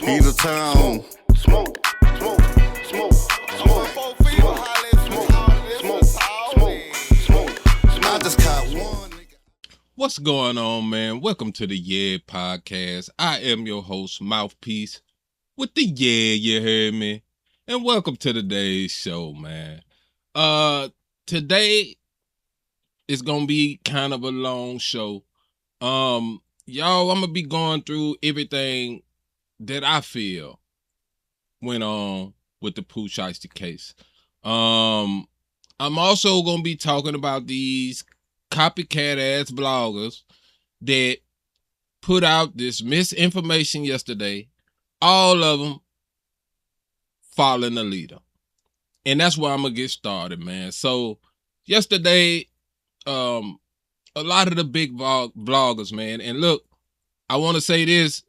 Heat of town. Smoke, smoke, smoke, smoke, smoke. I just caught one. What's going on, man? Welcome to the Yeah Podcast. I am your host, Mouthpiece, with the Yeah, you heard me. And welcome to today's show, man. Today is gonna be kind of a long show. Y'all, I'm gonna be going through everything that I feel went on with the Pooh Shiesty Case. I'm also gonna be talking about these copycat ass bloggers that put out this misinformation yesterday, all of them following the leader. And that's where I'm gonna get started, man. So yesterday, a lot of the big vloggers, man, and look, I want to say this,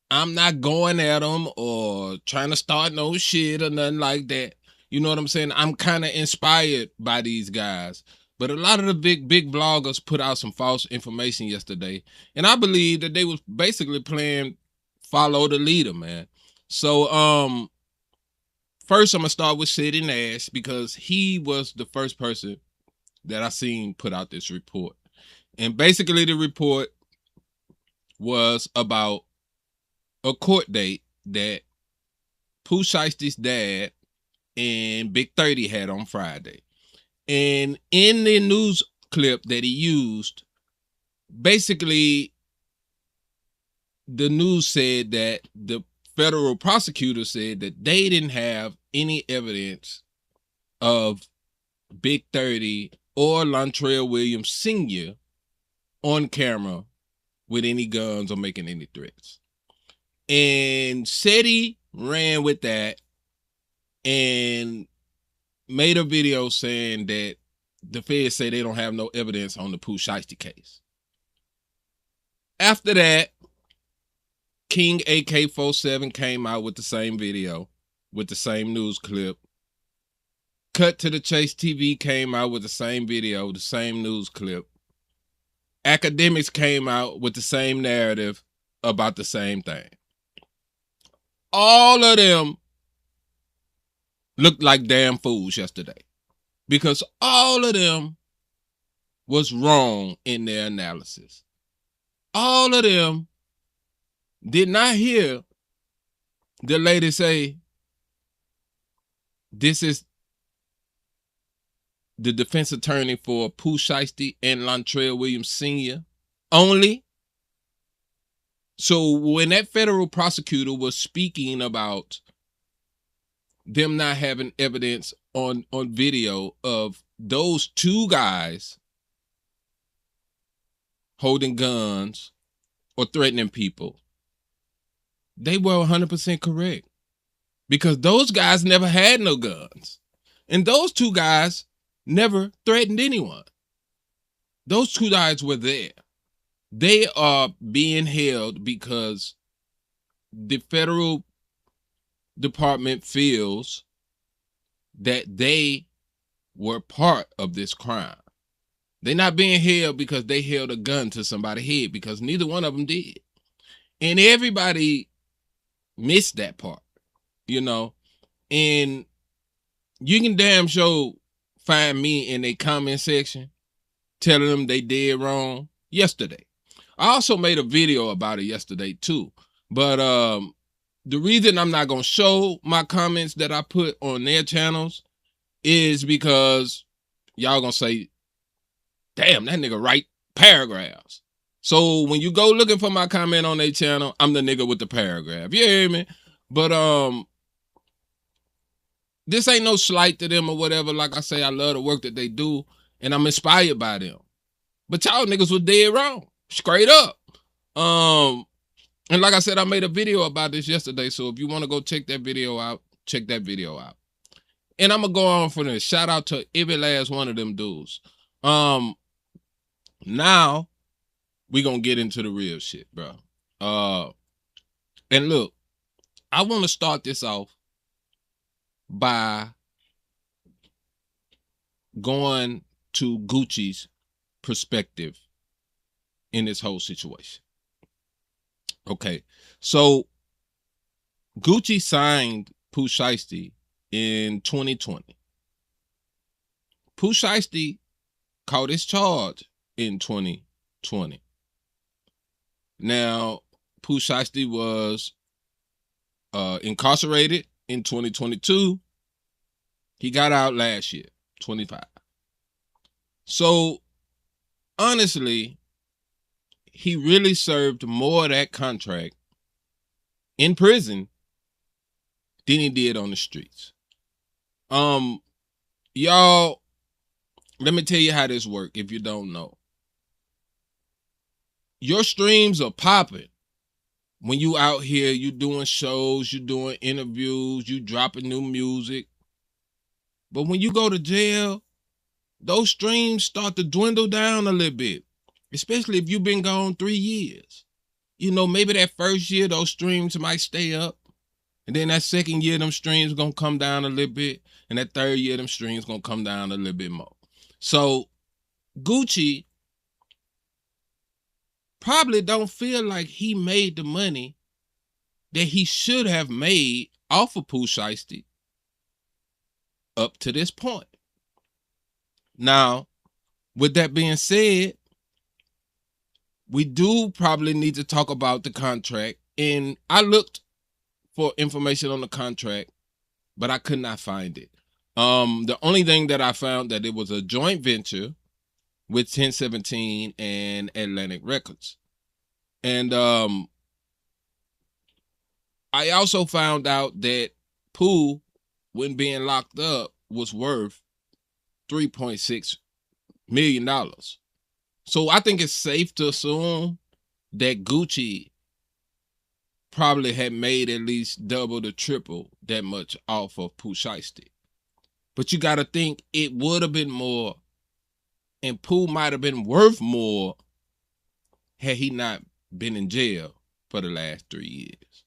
I'm not going at them or trying to start no shit or nothing like that. You know what I'm saying? I'm kind of inspired by these guys. But a lot of the big bloggers put out some false information yesterday. And I believe that they was basically playing follow the leader, man. So, first I'm going to start with Sid Nash because he was the first person that I seen put out this report. And basically the report was about a court date that Pooh Shiesty's dad and Big 30 had on Friday. And in the news clip that he used, basically the news said that the federal prosecutor said that they didn't have any evidence of Big 30 or Lontrell Williams Sr. on camera with any guns or making any threats. And SETI ran with that and made a video saying that the feds say they don't have no evidence on the Pooh Shiesty case. After that, King AK-47 came out with the same video, with the same news clip. Cut to the Chase TV came out with the same video, the same news clip. Academics came out with the same narrative about the same thing. All of them looked like damn fools yesterday because all of them was wrong in their analysis. All of them did not hear the lady say, this is the defense attorney for Pooh Shiesty and Lontrell Williams Sr. only. So when that federal prosecutor was speaking about them not having evidence on video of those two guys holding guns or threatening people, they were 100% correct because those guys never had no guns. And those two guys never threatened anyone. Those two guys were there. They are being held because the federal department feels that they were part of this crime. They're not being held because they held a gun to somebody's head because neither one of them did. And everybody missed that part, you know. And you can damn sure find me in a comment section telling them they did wrong yesterday. I also made a video about it yesterday too. But the reason I'm not going to show my comments that I put on their channels is because y'all going to say, damn, that nigga write paragraphs. So when you go looking for my comment on their channel, I'm the nigga with the paragraph. You hear me? But this ain't no slight to them or whatever. Like I say, I love the work that they do, and I'm inspired by them. But y'all niggas was dead wrong. Straight up. And like I said, I made a video about this yesterday. So if you want to go check that video out, check that video out. And I'm going to go on for this. Shout out to every last one of them dudes. Now we going to get into the real shit, bro. And look, I want to start this off by going to Gucci's perspective in this whole situation. Okay, so Gucci signed Pooh Shiesty in 2020. Pooh Shiesty caught his charge in 2020. Now, Pooh Shiesty was incarcerated in 2022. He got out last year, 25. So, honestly, he really served more of that contract in prison than he did on the streets. Y'all, let me tell you how this works if you don't know. Your streams are popping when you out here, you doing shows, you doing interviews, you dropping new music. But when you go to jail, those streams start to dwindle down a little bit, especially if you've been gone 3 years. You know, maybe that first year, those streams might stay up. And then that second year, them streams going to come down a little bit. And that third year, them streams going to come down a little bit more. So Gucci probably don't feel like he made the money that he should have made off of Pooh Shiesty up to this point. Now, with that being said, we do probably need to talk about the contract. And I looked for information on the contract, but I could not find it. The only thing that I found that it was a joint venture with 1017 and Atlantic Records. And I also found out that Pooh, when being locked up, was worth $3.6 million. So I think it's safe to assume that Gucci probably had made at least double to triple that much off of Pooh Shiesty. But you got to think it would have been more, and Pooh might have been worth more had he not been in jail for the last 3 years.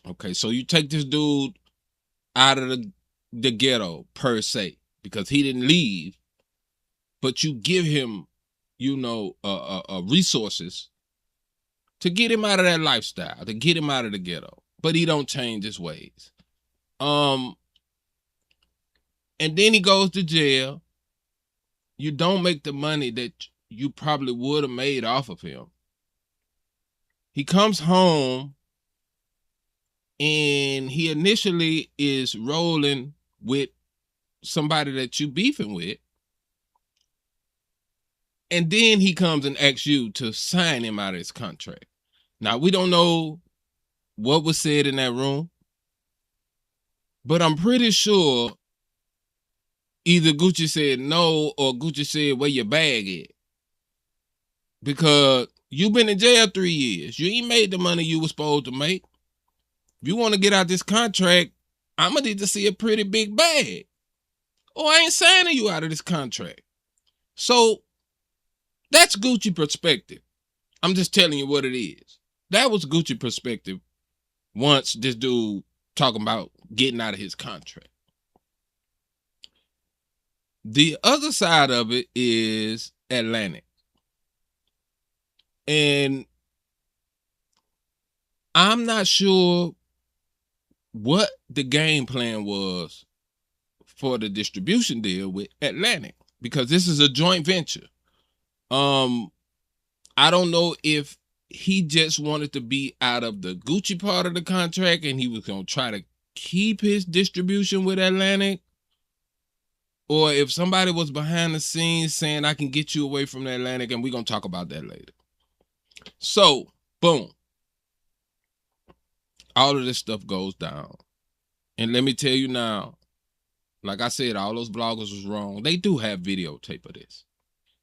Okay, so you take this dude out of the ghetto per se, because he didn't leave, but you give him, you know, resources to get him out of that lifestyle, to get him out of the ghetto, but he don't change his ways. And then he goes to jail. You don't make the money that you probably would have made off of him. He comes home and he initially is rolling with somebody that you beefing with. And then he comes and asks you to sign him out of his contract. Now, we don't know what was said in that room, but I'm pretty sure either Gucci said no or Gucci said, where your bag at? Because you've been in jail 3 years. You ain't made the money you were supposed to make. If you want to get out this contract, I'm going to need to see a pretty big bag, or I ain't signing you out of this contract. So that's Gucci perspective. I'm just telling you what it is. That was Gucci perspective once this dude talking about getting out of his contract. The other side of it is Atlantic. And I'm not sure what the game plan was for the distribution deal with Atlantic, because this is a joint venture. I don't know if he just wanted to be out of the Gucci part of the contract and he was going to try to keep his distribution with Atlantic, or if somebody was behind the scenes saying, I can get you away from the Atlantic, and we're going to talk about that later. So, boom. All of this stuff goes down. And let me tell you now, like I said, all those bloggers was wrong. They do have videotape of this.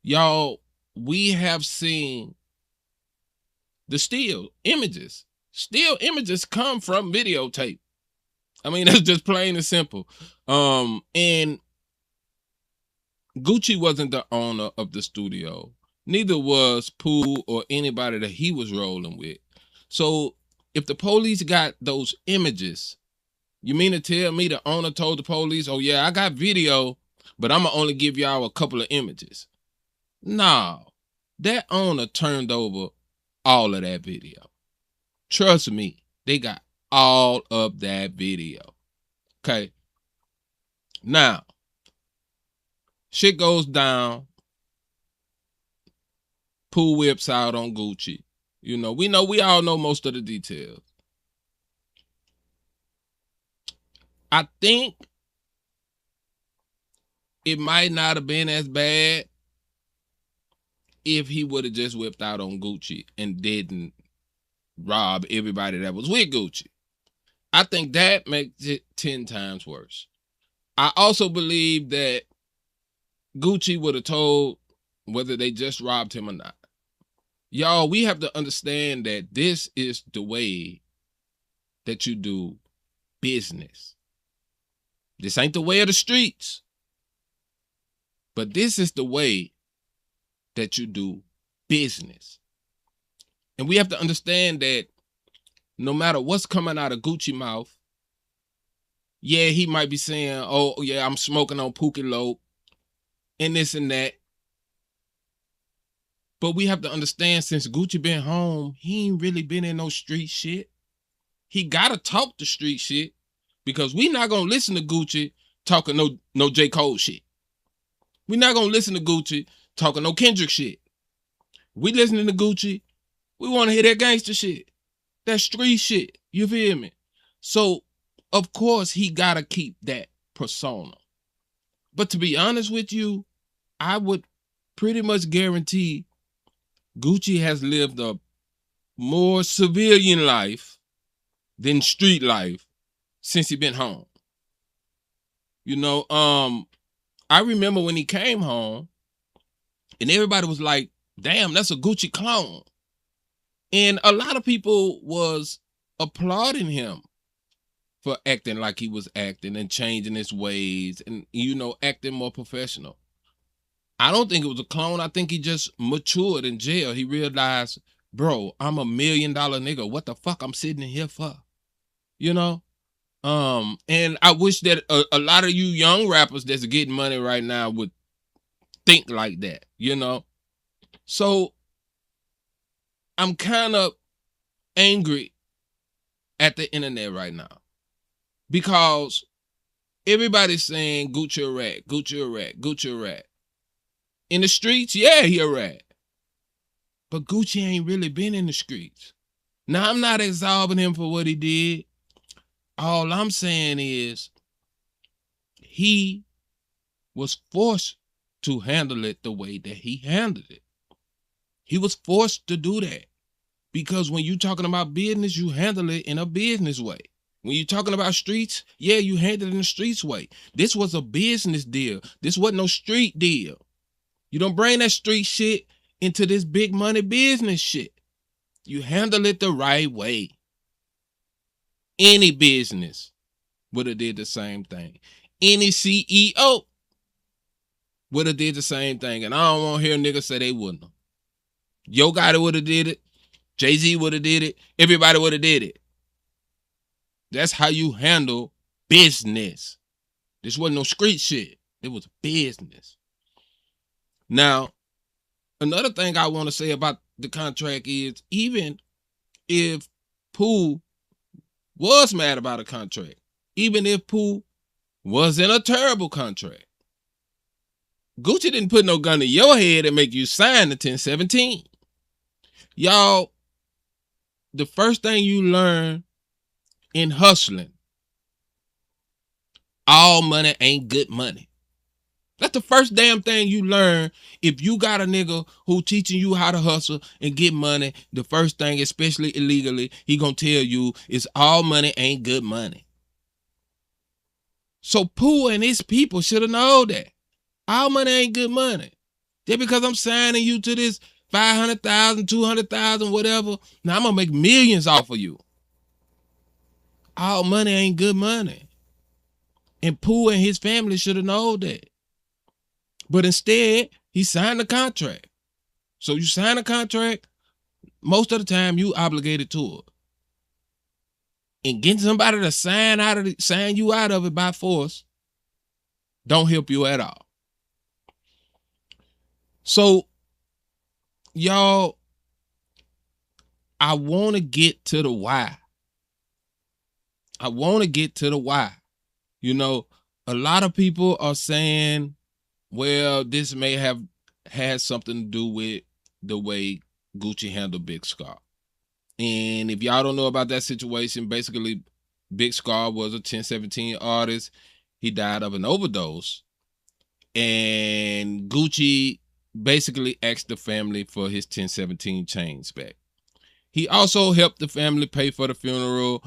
Y'all, we have seen the still images. Still images come from videotape. I mean, that's just plain and simple. And Gucci wasn't the owner of the studio. Neither was Pooh or anybody that he was rolling with. So if the police got those images, you mean to tell me the owner told the police, oh yeah, I got video, but I'm going to only give y'all a couple of images? No, that owner turned over all of that video. Trust me, they got all of that video. Okay. Now, shit goes down. Pooh whips out on Gucci. You know, we all know most of the details. I think it might not have been as bad if he would have just whipped out on Gucci and didn't rob everybody that was with Gucci. I think that makes it 10 times worse. I also believe that Gucci would have told whether they just robbed him or not. Y'all, we have to understand that this is the way that you do business. This ain't the way of the streets, but this is the way that you do business. And we have to understand that no matter what's coming out of Gucci mouth, yeah, he might be saying, oh, yeah, I'm smoking on Pookie Loc and this and that. But we have to understand, since Gucci been home, he ain't really been in no street shit. He gotta talk the street shit, because we not gonna listen to Gucci talking no J. Cole shit. We not gonna listen to Gucci talking no Kendrick shit. We listening to Gucci, we want to hear that gangster shit, that street shit. You feel me? So, of course, he gotta keep that persona. But to be honest with you, I would pretty much guarantee Gucci has lived a more civilian life than street life since he been home. You know, I remember when he came home and everybody was like, damn, that's a Gucci clone. And a lot of people was applauding him for acting like he was acting and changing his ways and, you know, acting more professional. I don't think it was a clone. I think he just matured in jail. He realized, bro, I'm $1 million nigga. What the fuck I'm sitting in here for? You know? And I wish that a lot of you young rappers that's getting money right now would think like that, you know? So I'm kind of angry at the internet right now because everybody's saying Gucci a rat, Gucci a rat, Gucci a rat. In the streets, yeah, he a rat. But Gucci ain't really been in the streets. Now, I'm not absolving him for what he did. All I'm saying is he was forced to handle it the way that he handled it. He was forced to do that. Because when you're talking about business, you handle it in a business way. When you're talking about streets, yeah, you handle it in the streets way. This was a business deal. This wasn't no street deal. You don't bring that street shit into this big money business shit. You handle it the right way. Any business would have did the same thing. Any CEO would have did the same thing. And I don't want to hear niggas say they wouldn't have. Yo Gotti would have did it. Jay-Z would have did it. Everybody would have did it. That's how you handle business. This wasn't no street shit. It was business. Now, another thing I want to say about the contract is, even if Pooh was mad about a contract, even if Pooh was in a terrible contract, Gucci didn't put no gun to your head and make you sign the 1017. Y'all, the first thing you learn in hustling, all money ain't good money. That's the first damn thing you learn. If you got a nigga who teaching you how to hustle and get money, the first thing, especially illegally, he gonna tell you is all money ain't good money. So Pooh and his people should have known that. All money ain't good money. Just because I'm signing you to this 500,000, 200,000, whatever, now I'm gonna make millions off of you. All money ain't good money. And Pooh and his family should have known that. But instead, he signed the contract. So you sign a contract, most of the time you obligated to it. And getting somebody to sign you out of it by force don't help you at all. So, y'all, I want to get to the why. I want to get to the why. You know, a lot of people are saying, well, this may have had something to do with the way Gucci handled Big Scar. And if y'all don't know about that situation, basically, Big Scar was a 1017 artist. He died of an overdose. And Gucci basically asked the family for his 1017 chains back. He also helped the family pay for the funeral.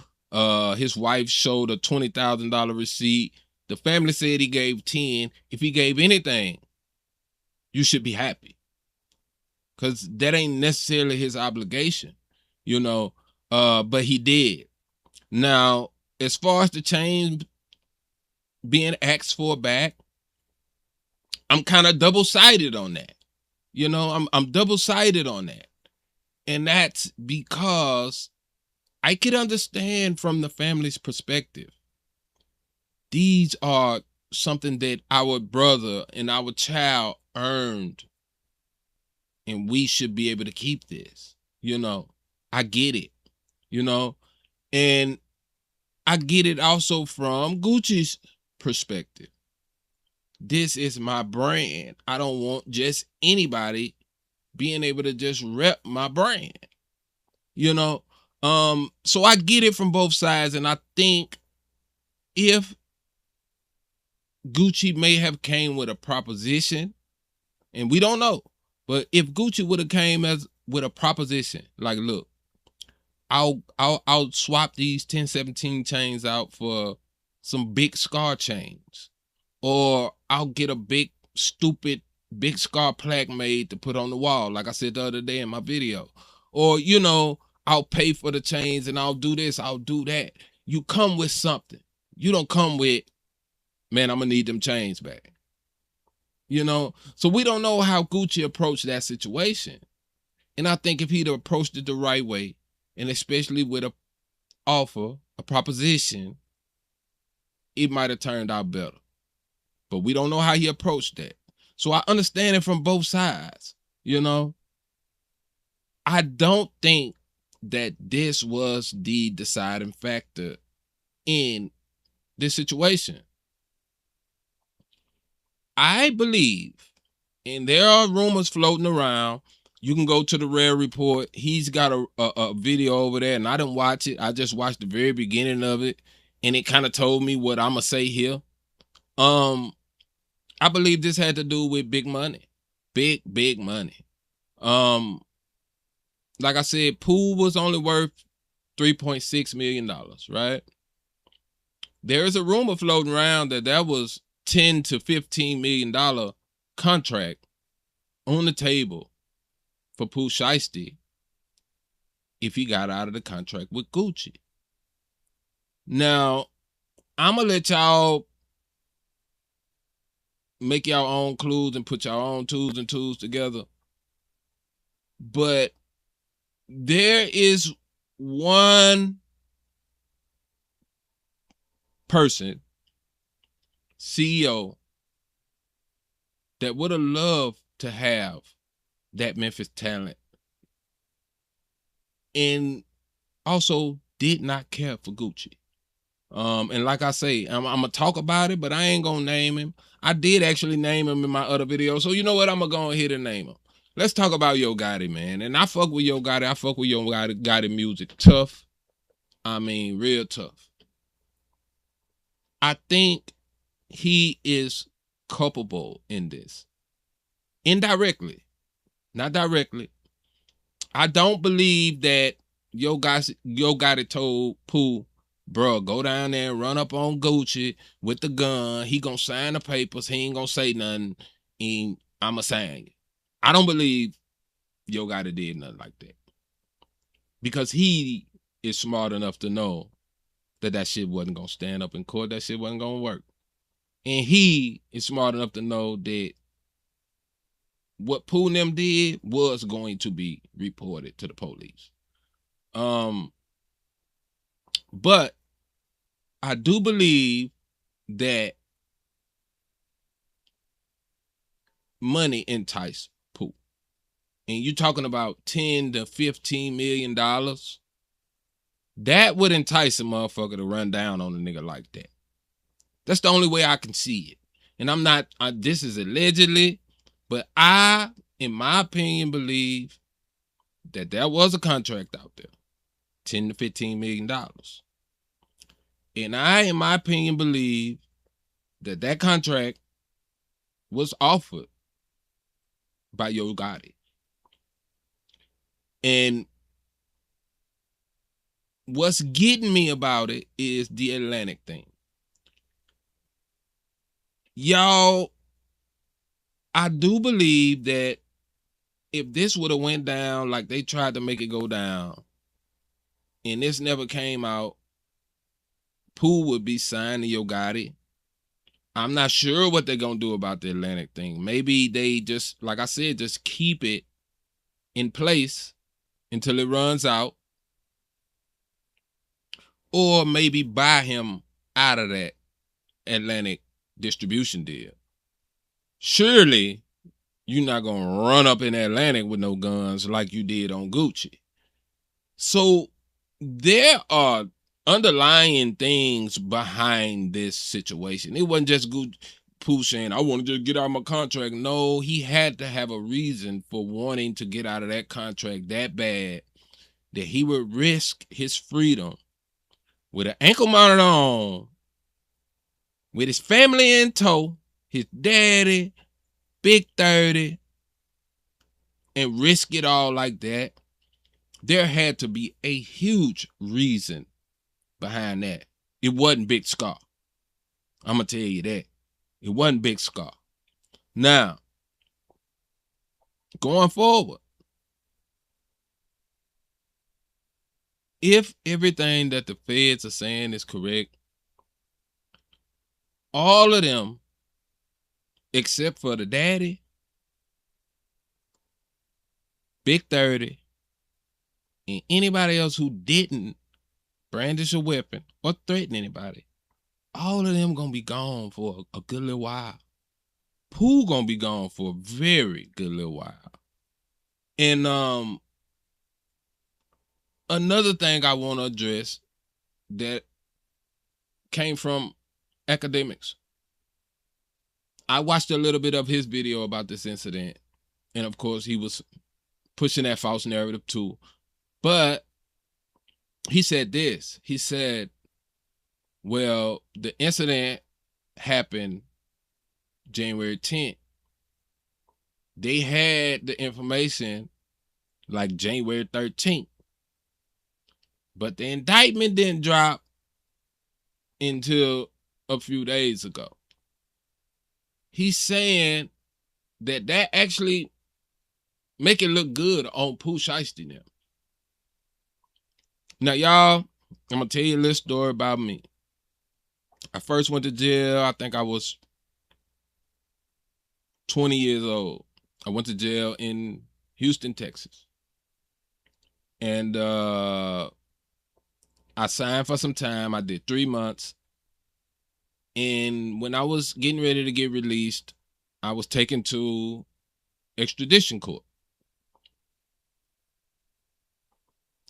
His wife showed a $20,000 receipt. The family said he gave 10. If he gave anything, you should be happy, because that ain't necessarily his obligation, you know. But he did. Now, as far as the chains being asked for back, I'm kind of double-sided on that. You know, I'm double-sided on that. And that's because I could understand from the family's perspective. These are something that our brother and our child earned, and we should be able to keep this. You know, I get it, you know, and I get it also from Gucci's perspective. This is my brand. I don't want just anybody being able to just rep my brand, you know. So I get it from both sides, and I think if Gucci may have came with a proposition, and we don't know, but if Gucci would have came as with a proposition, like, look, I'll swap these 1017 chains out for some Big Scar chains, or I'll get a big stupid Big Scar plaque made to put on the wall, like I said the other day in my video, or, you know, I'll pay for the chains and I'll do this, I'll do that. You come with something. You don't come with, man, I'm gonna need them chains back. You know, so we don't know how Gucci approached that situation. And I think if he'd approached it the right way, and especially with a offer, a proposition, it might have turned out better. But we don't know how he approached that. So I understand it from both sides, you know. I don't think that this was the deciding factor in this situation. I believe, and there are rumors floating around. You can go to the Rare Report. He's got a video over there, and I didn't watch it. I just watched the very beginning of it, and it kind of told me what I'm gonna say here. I believe this had to do with big money, big money. Like I said, Pooh was only worth $3.6 million, right? There is a rumor floating around that was $10 to $15 million contract on the table for Pooh Shiesty if he got out of the contract with Gucci. Now, I'm going to let y'all make your own clues and put your own twos and twos together. But there is one person, CEO, that would have loved to have that Memphis talent and also did not care for Gucci. And like I say, I'm gonna talk about it, but I ain't gonna name him. I did actually name him in my other video, so you know what? I'm gonna go ahead and name him. Let's talk about Yo Gotti, man. And I fuck with Yo Gotti. I fuck with Yo Gotti music. Tough. I mean, real tough. I think he is culpable in this. Indirectly, not directly. I don't believe that Yo Gotti told Pooh, bro, go down there and run up on Gucci with the gun. He gonna sign the papers. He ain't gonna say nothing, and I'ma sign it. I don't believe Yo Gotti did nothing like that, because he is smart enough to know that shit wasn't gonna stand up in court. That shit wasn't gonna work, and he is smart enough to know that what Pooh and them did was going to be reported to the police. But I do believe that money enticed Pooh. And you're talking about $10 to $15 million. That would entice a motherfucker to run down on a nigga like that. That's the only way I can see it. And I'm not, this is allegedly, but I, in my opinion, believe that there was a contract out there, $10 to $15 million. And I, in my opinion, believe that that contract was offered by Yo Gotti. And what's getting me about it is the Atlantic thing. Y'all, I do believe that if this would have went down like they tried to make it go down, and this never came out, Pooh would be signed to Yo Gotti. I'm not sure what they're going to do about the Atlantic thing. Maybe they just, like I said, just keep it in place until it runs out. Or maybe buy him out of that Atlantic distribution deal. Surely you're not going to run up in Atlantic with no guns like you did on Gucci. So there are underlying things behind this situation. It wasn't just Pooh saying, I want to just get out of my contract. No, he had to have a reason for wanting to get out of that contract that bad that he would risk his freedom with an ankle monitor on, with his family in tow, his daddy, Big 30, and risk it all like that. There had to be a huge reason behind that. It wasn't Big Scar. I'm going to tell you that. It wasn't Big Scar. Now, going forward, if everything that the feds are saying is correct, all of them, except for the daddy, Big 30, and anybody else who didn't brandish a weapon or threaten anybody, all of them gonna be gone for a good little while. Pooh gonna be gone for a very good little while. And another thing I want to address that came from academics. I watched a little bit of his video about this incident, and of course he was pushing that false narrative too. But he said this. He said, well, the incident happened January 10th. They had the information like January 13th. But the indictment didn't drop until a few days ago. He's saying that actually make it look good on Pooh Shiesty now. Now, y'all, I'm going to tell you a little story about me. I first went to jail, I think I was 20 years old. I went to jail in Houston, Texas. And I signed for some time. I did 3 months. And when I was getting ready to get released, I was taken to extradition court.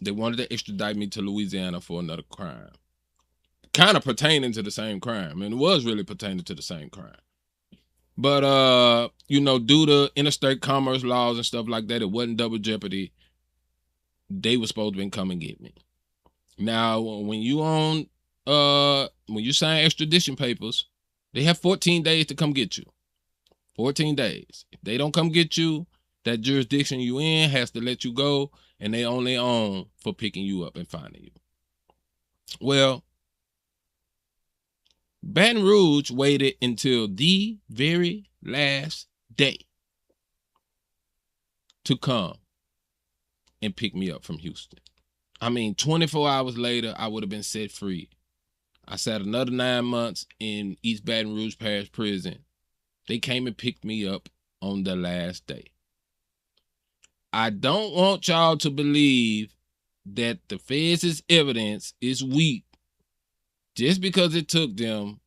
They wanted to extradite me to Louisiana for another crime. Kind of pertaining to the same crime. And it was really pertaining to the same crime. But, you know, due to interstate commerce laws and stuff like that, it wasn't double jeopardy. They were supposed to come and get me. Now, when you sign extradition papers, they have 14 days to come get you. 14 days. If they don't come get you, that jurisdiction you in has to let you go, and they only own for picking you up and finding you. Well, Baton Rouge waited until the very last day to come and pick me up from Houston. I mean, 24 hours later, I would have been set free. I sat another 9 months in East Baton Rouge Parish Prison. They came and picked me up on the last day. I don't want y'all to believe that the feds' evidence is weak just because it took them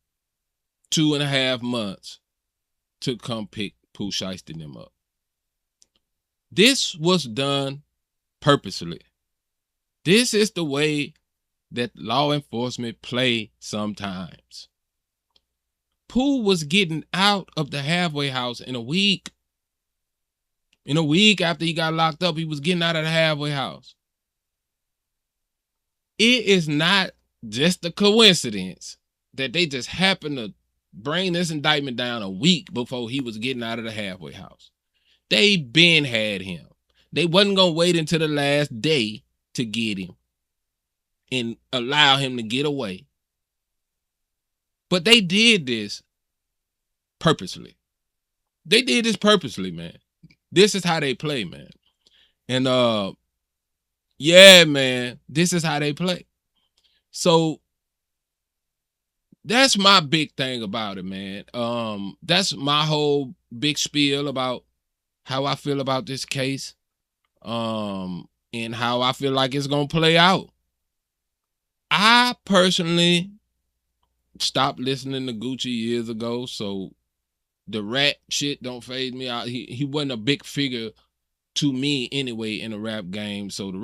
2.5 months to come pick Pooh Shiesty them up. This was done purposely. This is the way that law enforcement play sometimes. Pooh was getting out of the halfway house in a week. In a week after he got locked up, he was getting out of the halfway house. It is not just a coincidence that they just happened to bring this indictment down a week before he was getting out of the halfway house. They been had him. They wasn't going to wait until the last day to get him and allow him to get away. But they did this purposely. They did this purposely, man. This is how they play, man. And yeah, man, this is how they play. So that's my big thing about it, man. That's my whole big spiel about how I feel about this case. And how I feel like it's gonna play out. I personally stopped listening to Gucci years ago, so the rap shit don't faze me out. He wasn't a big figure to me anyway in the rap game, so the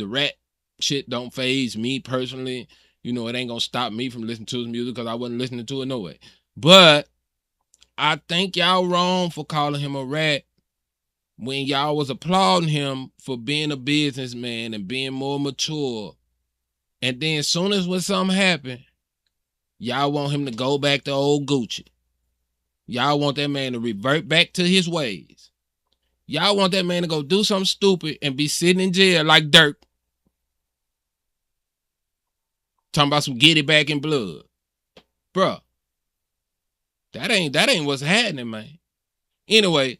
rap shit don't faze me personally. You know, it ain't gonna stop me from listening to his music because I wasn't listening to it no way. But I think y'all wrong for calling him a rat when y'all was applauding him for being a businessman and being more mature. And then as soon as when something happened, y'all want him to go back to old Gucci. Y'all want that man to revert back to his ways. Y'all want that man to go do something stupid and be sitting in jail like Dirk. Talking about some get it back in blood. Bruh. That ain't what's happening, man. Anyway,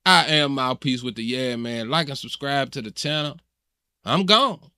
I am Mouthpiece with the Yeah Man. Like and subscribe to the channel. I'm gone.